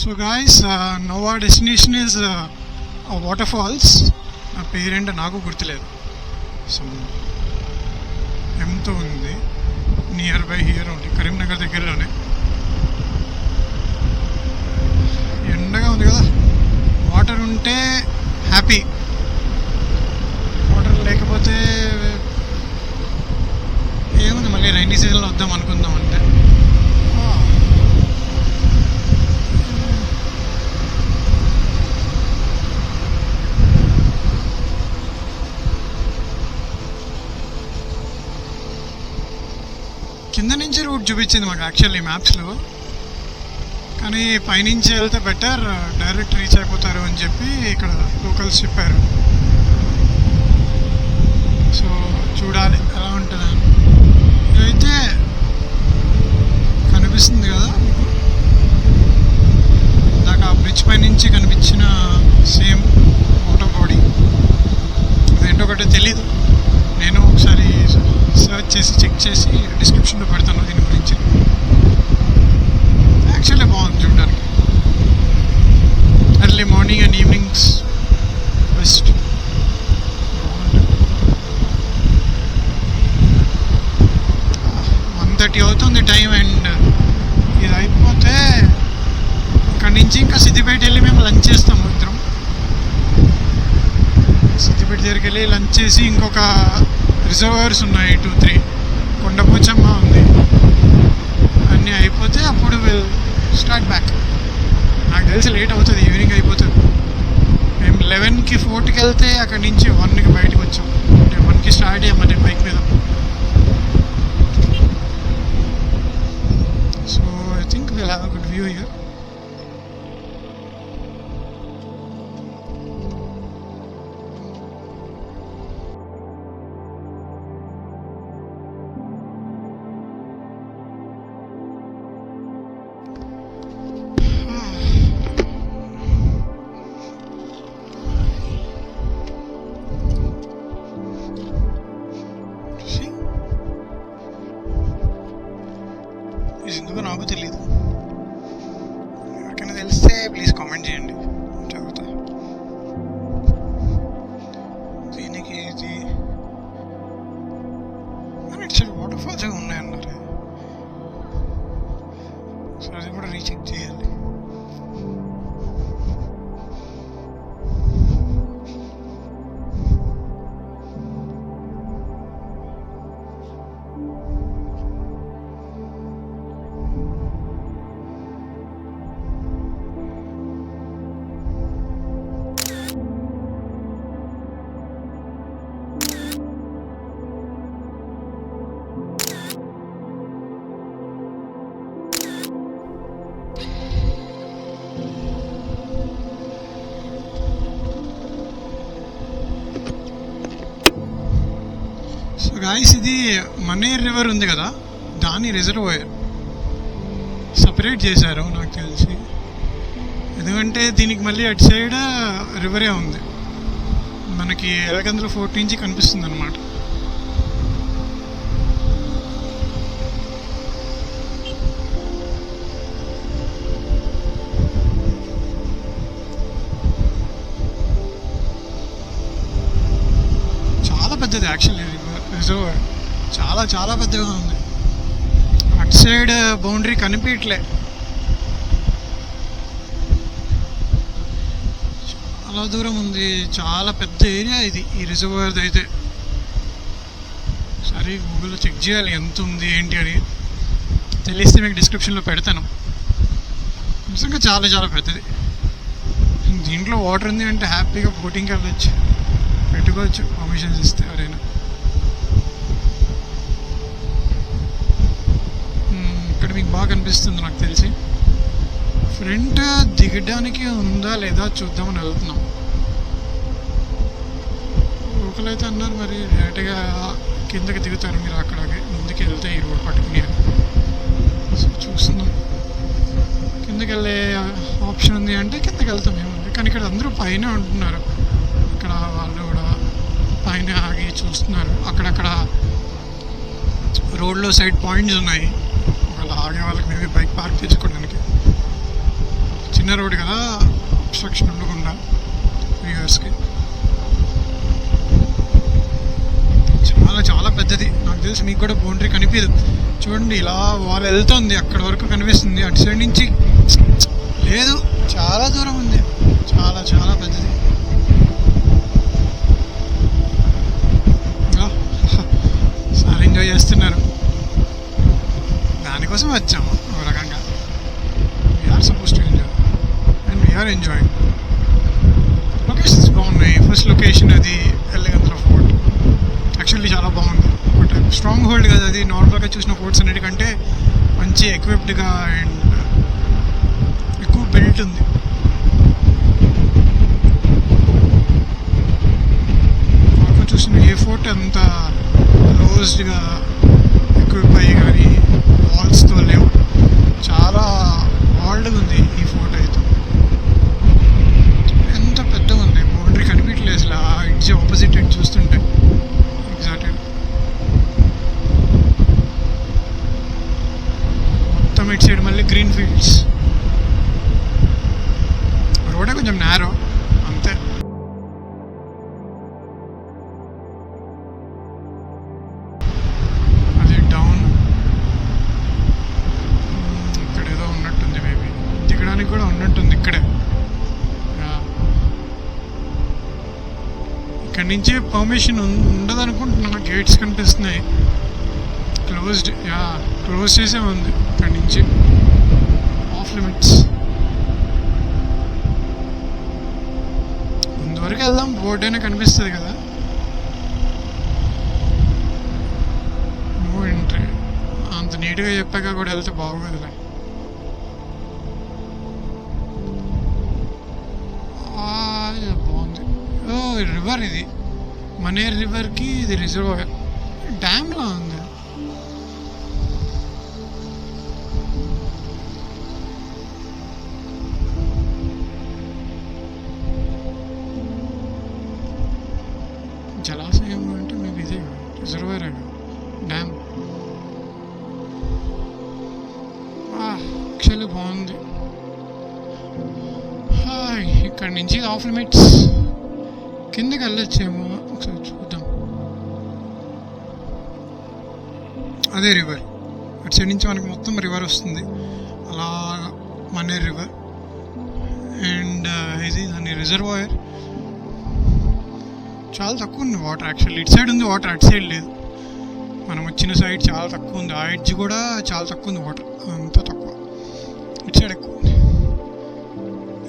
So guys, now our destination is waterfalls. నా పేరేంటో నాకు గుర్తులేదు. సో ఎంతో ఉంది, నియర్ బై హియర్ ఉంది, కరీంనగర్ దగ్గరలోనే. ఎండగా ఉంది కదా, వాటర్ ఉంటే హ్యాపీ, వాటర్ లేకపోతే ఏముంది, మళ్ళీ రైనీ సీజన్లో వద్దాం అనుకుందాం అంటే. కింద నుంచి రూట్ చూపించింది మాకు యాక్చువల్లీ మ్యాప్స్లో, కానీ పైనుంచి వెళ్తే బెటర్, డైరెక్ట్ రీచ్ అయిపోతారు అని చెప్పి ఇక్కడ లోకల్స్ చెప్పారు. సో చూడాలి ఎలా ఉంటుందని. ఇదైతే కనిపిస్తుంది కదా మీకు, ఇందాక ఆ బ్రిడ్జ్ పై నుంచి కనిపించిన సేమ్ వాటర్ బాడీ. అదేంటో ఒకటి తెలీదు, నేను ఒకసారి సర్చ్ చేసి చెక్ చేసి డిస్క్రిప్షన్లో పెడతాను దీని గురించి. యాక్చువల్లీ బాగుంది చూడడానికి, early morning and evenings best. 1:30 అవుతుంది టైం, అండ్ ఇది అయిపోతే ఇక్కడి నుంచి ఇంకా సిద్దిపేట వెళ్ళి మేము లంచ్ చేస్తాము ఇద్దరం. సిద్దిపేట దగ్గరికి వెళ్ళి లంచ్ చేసి ఇంకొక రిజర్వర్స్ ఉన్నాయి 2-3, కొండపోచమ్మ ఉంది, అన్నీ అయిపోతే అప్పుడు విల్ స్టార్ట్ బ్యాక్. నాకు తెలిసి లేట్ అవుతుంది, ఈవినింగ్ అయిపోతుంది. మేము 11కి ఫోర్ట్కి వెళ్తే అక్కడి నుంచి 1కి బయటకు వచ్చాం, అంటే 1కి స్టార్ట్ అయ్యాం మరి బైక్ మీద. So I think will have a good view here. ఎందుకో నాకు తెలీదు, ఎవరికైనా తెలిస్తే ప్లీజ్ కామెంట్ చేయండి, చదువుతా. దీనికి ఇది ఇటు వాటర్ ఫాల్స్ ఉన్నాయన్నారు, సో అది కూడా రీచెక్ చేయాలి. సో గాయస్, ఇది మనేర్ రివర్ ఉంది కదా, దాని రిజర్వాయర్ సపరేట్ చేశారు నాకు తెలిసి, ఎందుకంటే దీనికి మళ్ళీ అటు సైడ్ రివరే ఉంది, మనకి ఎలగంద్ర ఫోర్ట్ నుంచి కనిపిస్తుంది అనమాట. చాలా పెద్దది యాక్చువల్లీ రిజర్వాయర్, చాలా చాలా పెద్దగా ఉంది. అటు సైడ్ బౌండరీ కనిపించట్లే, చాలా దూరం ఉంది, చాలా పెద్ద ఏరియా ఇది, ఈ రిజర్వాయర్ది అయితే. సరే గూగుల్లో చెక్ చేయాలి ఎంత ఉంది ఏంటి అని, తెలిస్తే మీకు డిస్క్రిప్షన్లో పెడతాను. నిజంగా చాలా చాలా పెద్దది. దీంట్లో వాటర్ ఉంది అంటే హ్యాపీగా బోటింగ్కి వెళ్ళొచ్చు, పెట్టుకోవచ్చు పర్మిషన్స్ ఇస్తే ఎవరైనా. ఇక్కడ మీకు బాగా కనిపిస్తుంది నాకు తెలిసి. ఫ్రంట్ దిగడానికి ఉందా లేదా చూద్దామని వెళ్తున్నాం. లోకలైతే అన్నారు మరి డైరెక్ట్గా కిందకి దిగుతారు మీరు, అక్కడికి ముందుకు వెళ్తే ఈ రోడ్ పట్టుకుని. సో చూస్తున్నాం, కిందకి వెళ్ళే ఆప్షన్ ఉంది అంటే కిందకి వెళ్తాం ఏముంది. కానీ ఇక్కడ అందరూ పైన ఉంటున్నారు, ఇక్కడ వాళ్ళు కూడా పైన ఆగి చూస్తున్నారు. అక్కడక్కడ రోడ్లో సైడ్ పాయింట్స్ ఉన్నాయి, ఒకవేళ ఆగే వాళ్ళకి మేబీ బైక్ పార్క్ చేసుకోవడానికి. చిన్న రోడ్ కదా, అబ్స్ట్రక్షన్ ఉండకుండా వ్యూవర్స్కి. చాలా చాలా పెద్దది. నాకు తెలిసి మీకు కూడా బౌండరీ కనిపించదు. చూడండి, ఇలా వాల్ వెళ్తుంది, అక్కడ వరకు కనిపిస్తుంది. అటు సైడ్ నుంచి లేదు, చాలా దూరం ఉంది. చాలా చాలా పెద్దది. చాలా ఎంజాయ్ చేస్తున్నారు. దానికోసం వచ్చాము ఒక రకంగా. We're suppose to enjoy and we're enjoying. Locations బాగున్నాయి. ఫస్ట్ లొకేషన్ అది ఎల్లగంతల ఫోర్ట్. యాక్చువల్లీ చాలా బాగుంది. బట్ స్ట్రాంగ్ హోల్డ్ కదా అది. నార్మల్గా చూసిన ఫోర్ట్స్ అన్నిటికంటే మంచి ఎక్విప్డ్గా అండ్ ఎక్కువ బిల్ట్ ఉంది. నార్మల్గా చూసిన ఏ ఫోర్ట్ అంత క్లోజ్డ్గా ఎక్విప్ అయ్యి కానీ వాల్స్తో లేవు. చాలా వాల్డ్గా ఉంది ఈ ఫోర్ట్ అయితే. ఎంత పెద్దగా ఉంది, బౌండరీ కనిపించలేదు అసలు. ఆ ఎడ్జ్ ఆపోజిట్ ఎడ్జ్ చూస్తుంటే ఎగ్జాక్ట్గా మొత్తం ఇటు సైడ్ మళ్ళీ గ్రీన్ ఫీల్డ్స్. రోడే కొంచెం నేరో అంతే. అది డౌన్ ఇక్కడ ఏదో ఉన్నట్టుంది. మేబీ దిగడానికి కూడా ఉన్నట్టుంది ఇక్కడే. ఇక్కడి నుంచి పర్మిషన్ ఉండదు అనుకుంటున్నా. గేట్స్ కనిపిస్తున్నాయి. క్లోజ్డ్, క్లోజ్ చేసే ఉంది. ఇక్కడి నుంచి ఆఫ్ లిమిట్స్. ముందువరకు వెళ్దాం, బోర్డు అయినా కనిపిస్తుంది కదా. No entry. అంత నీట్గా చెప్పాక కూడా వెళ్తే బాగోదులే. బాగుంది. ఓ రివర్ ఇది, మనేర్ రివర్కి ఇది రిజర్వాయర్. డ్యామ్లా ఉంది. జలాశయం అంటే మీకు ఇదే రిజర్వాయర్ డ్యామ్. యాక్చువల్లీ బాగుంది. ఇక్కడ నుంచి ఆఫ్ లిమిట్స్. కిందకి వెళ్ళొచ్చేమో, ఒకసారి చూద్దాం. అదే రివర్. అటు సైడ్ నుంచి మనకి మొత్తం రివర్ వస్తుంది అలా, మనేర్ రివర్. అండ్ ఇది దాని రిజర్వాయర్. చాలా తక్కువ ఉంది వాటర్. యాక్చువల్లీ ఇటు సైడ్ ఉంది వాటర్, అటు సైడ్ లేదు. మనం వచ్చిన సైడ్ చాలా తక్కువ ఉంది. ఆ ఎడ్జ్ కూడా చాలా తక్కువ ఉంది వాటర్, అంతా తక్కువ. ఇటు సైడ్ ఎక్కువ ఉంది.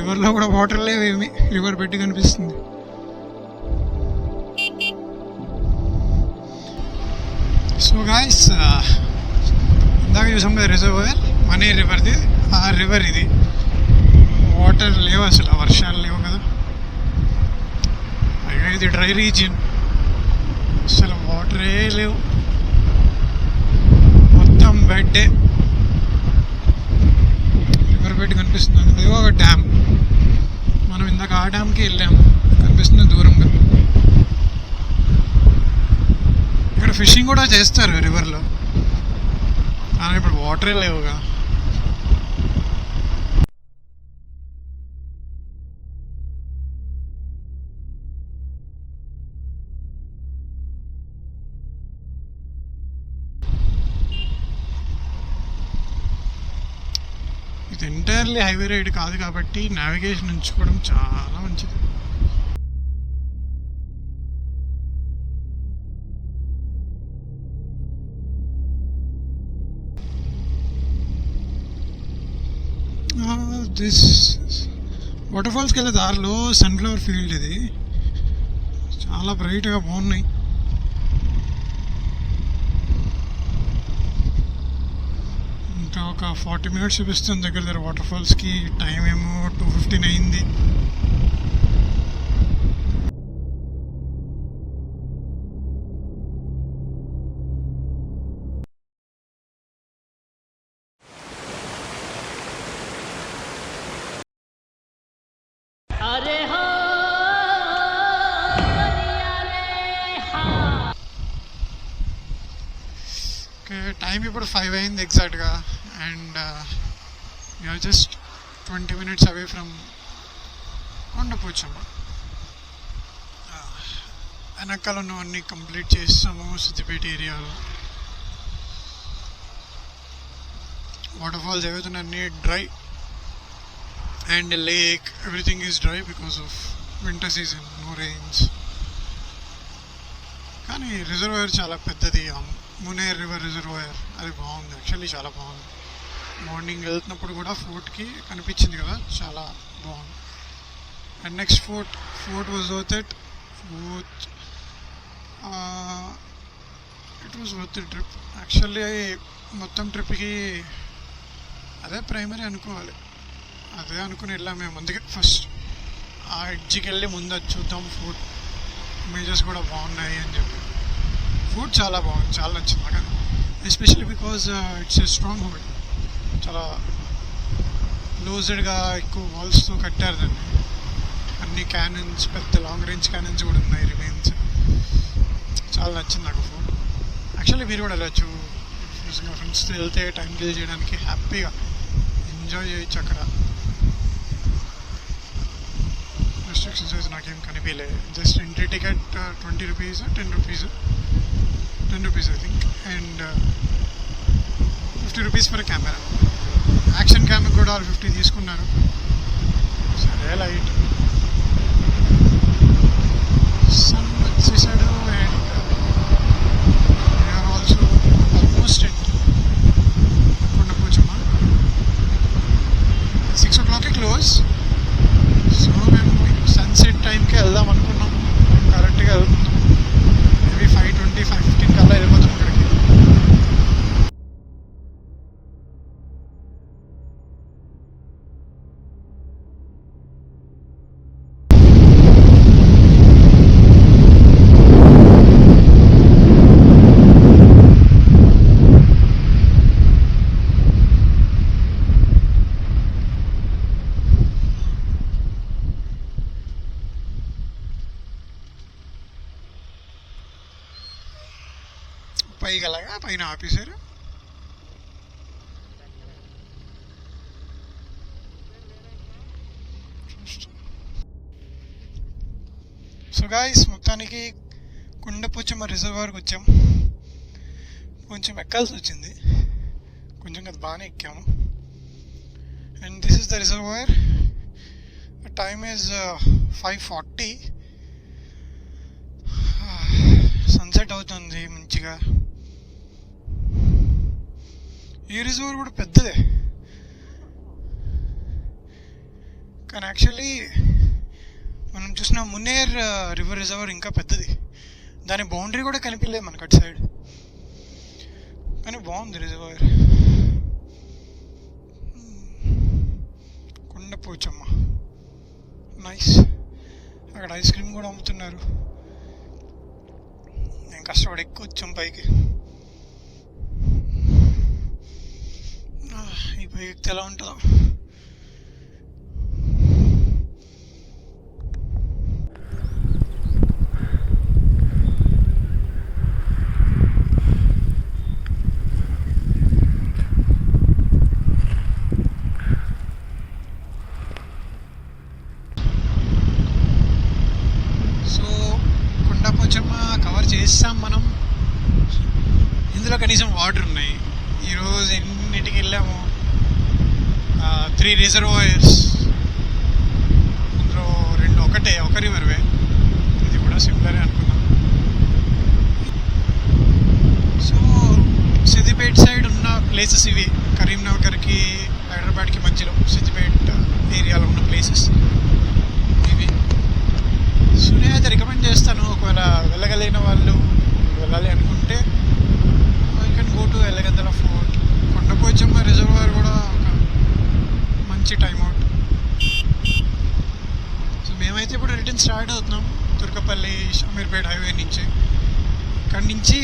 రివర్లో కూడా వాటర్ లేవేమి, రివర్ బెడ్ కనిపిస్తుంది. సో గాయస్, ఇందాక చూసాం కదా రిజర్వాయర్, మనీ రివర్ది. ఆ రివర్ ఇది. వాటర్ లేవు అసలు, వర్షాలు లేవు కదా. పైగా ఇది డ్రై రీజియన్, అసలు వాటరే లేవు, మొత్తం బెడ్డే. రివర్ బెడ్ కనిపిస్తుంది. అది ఒక డ్యామ్. మనం ఇందాక ఆ డ్యామ్కి వెళ్ళాము, కనిపిస్తుంది దూరంగా. ఇక్కడ ఫిషింగ్ కూడా చేస్తారు రివర్లో, కానీ ఇప్పుడు వాటరే లేవుగా. ఇది ఎంటైర్లీ హైవే రైడ్ కాదు కాబట్టి నావిగేషన్ ఉంచుకోవడం చాలా మంచిది. దిస్ వాటర్ ఫాల్స్కి వెళ్ళే దారిలో సన్ఫ్లవర్ ఫీల్డ్. ఇది చాలా బ్రైట్గా బాగున్నాయి. ఇంకా ఒక 40 minutes చూపిస్తుంది దగ్గర వాటర్ ఫాల్స్కి. టైం ఏమో 2:15 అయింది. టైం ఇప్పుడు 5 అయింది ఎగ్జాక్ట్గా. And we're just 20 minutes away from Kondapochamma. వెనకాల ఉన్నవన్నీ కంప్లీట్ చేస్తాము. సిద్దిపేట ఏరియాలో వాటర్ ఫాల్స్ ఏవైతే అన్నీ dry and lake everything is dry because of winter season, no rains. కానీ రిజర్వాయర్ చాలా పెద్దది, మునేర్ రివర్ రిజర్వాయర్. అది బాగుంది, యాక్చువల్లీ చాలా బాగుంది. మార్నింగ్ వెళ్తున్నప్పుడు కూడా ఫోర్ట్కి కనిపించింది కదా, చాలా బాగుంది. And next fort was worth it. It was worth it trip. Actually మొత్తం ట్రిప్కి అదే ప్రైమరీ అనుకోవాలి, అదే అనుకుని వెళ్ళాం మేము. అందుకే ఫస్ట్ ఆ ఎడ్జికి వెళ్ళి ముందు అది చూద్దాం, ఫుడ్ ఇమేజెస్ కూడా బాగున్నాయి అని చెప్పి. ఫుడ్ చాలా బాగుంది, చాలా నచ్చింది నాకు. Especially because it's a strong hold. చాలా క్లోజ్డ్గా ఎక్కువ వాల్స్తో కట్టారు దాన్ని. అన్ని క్యానన్స్, పెద్ద లాంగ్ రేంజ్ క్యానన్స్ కూడా ఉన్నాయి, రిమైన్స్. చాలా నచ్చింది నాకు ఫుడ్. యాక్చువల్లీ మీరు కూడా వెళ్ళచ్చు, ఫ్రెండ్స్తో వెళ్తే టైం కిల్ చేయడానికి హ్యాపీగా ఎంజాయ్ చేయొచ్చు అక్కడ. రెస్ట్రిక్షన్స్ అయితే నాకేం కనిపించలేదు. Just entry ticket 20 rupees, 10 rupees I think. And 50 rupees for camera. Action camera కూడా 50 తీసుకున్నారు. సరే లైట్ సన్ వచ్చేసాడు. And we're also almost at Kondapochamma. 6 o'clock close. So మేము సన్సెట్ టైంకి వెళ్దాం అనుకున్నాం, కరెక్ట్గా వెళ్తున్నాం. మేబీ 5:20, 5:15 కల్లా వెళ్ళిపోతాం అక్కడికి. పైకి అలాగా పైన ఆఫీసర్. సో గాయ్స్, మొత్తానికి కొండపోచమ్మ రిజర్వాయర్కి వచ్చాం. కొంచెం ఎక్కాల్సి వచ్చింది, కొంచెం కదా బాగానే ఎక్కాము. And this is the reservoir. Time is 5:40. Sunset అవుతుంది మంచిగా. ఈ రిజర్వాయర్ కూడా పెద్దదే, కానీ యాక్చువల్లీ మనం చూసిన మునేర్ రివర్ రిజర్వాయర్ ఇంకా పెద్దది. దాని బౌండరీ కూడా కనిపించలేదు మనకు అటు సైడ్, కానీ బాగుంది రిజర్వాయర్. కొండపోచమ్మ నైస్. అక్కడ ఐస్ క్రీమ్ కూడా అమ్ముతున్నారు. నేను కష్టపడి ఎక్కువ వచ్చాం పైకి. ఈ పైకి ఎక్కితే ఎలా ఉంటుందో. చేస్తాం మనం. ఇందులో కనీసం వాటర్ ఉన్నాయి. ఈరోజు ఎన్నింటికి వెళ్ళాము, 3 రిజర్వాయర్స్. అందులో 2 ఒక రివర్వే, ఇది కూడా సిమిలరే అనుకున్నాం. సో సిద్దిపేట సైడ్ ఉన్న ప్లేసెస్ ఇవి. కరీంనగర్కి హైదరాబాద్కి మధ్యలో సిద్దిపేట ఏరియాలో ఉన్న ప్లేసెస్ ఇవి. సో నేనైతే రికమెండ్ చేస్తాను, ఒకవేళ వెళ్ళగలిగిన వాళ్ళు వెళ్ళాలి అనుకుంటే you can go to Ellagaddala fort. Kondapochamma reservoir కూడా ఒక మంచి టైం అవుట్. సో మేమైతే ఇప్పుడు రిటర్న్ స్టార్ట్ అవుతున్నాం తుర్కపల్లి షమీర్పేట హైవే నుంచి. ఇక్కడి నుంచి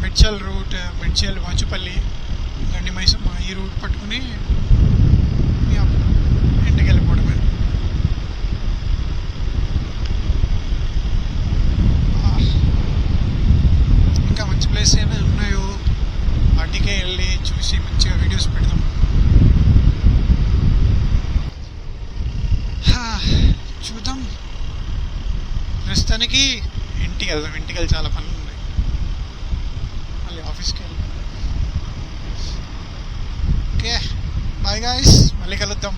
మెడ్చల్ రూట్, మెడ్చల్ వాచుపల్లి, గండి మైసమ్మ ఈ రూట్ పట్టుకుని ఇంటికి వెళ్ళిపోవడమే. ఇంకా మంచి ప్లేస్ ఏమైనా ఉన్నాయో వాటికే వెళ్ళి చూసి మంచిగా వీడియోస్ పెడదాం. ప్రస్తుతానికి ఇంటికి వెళ్ళి చాలా పనులు ఉన్నాయి, మళ్ళీ ఆఫీస్కి వెళ్ళి. ఓకే బాయ్ గాయ్స్, మళ్ళీ కలుద్దాం.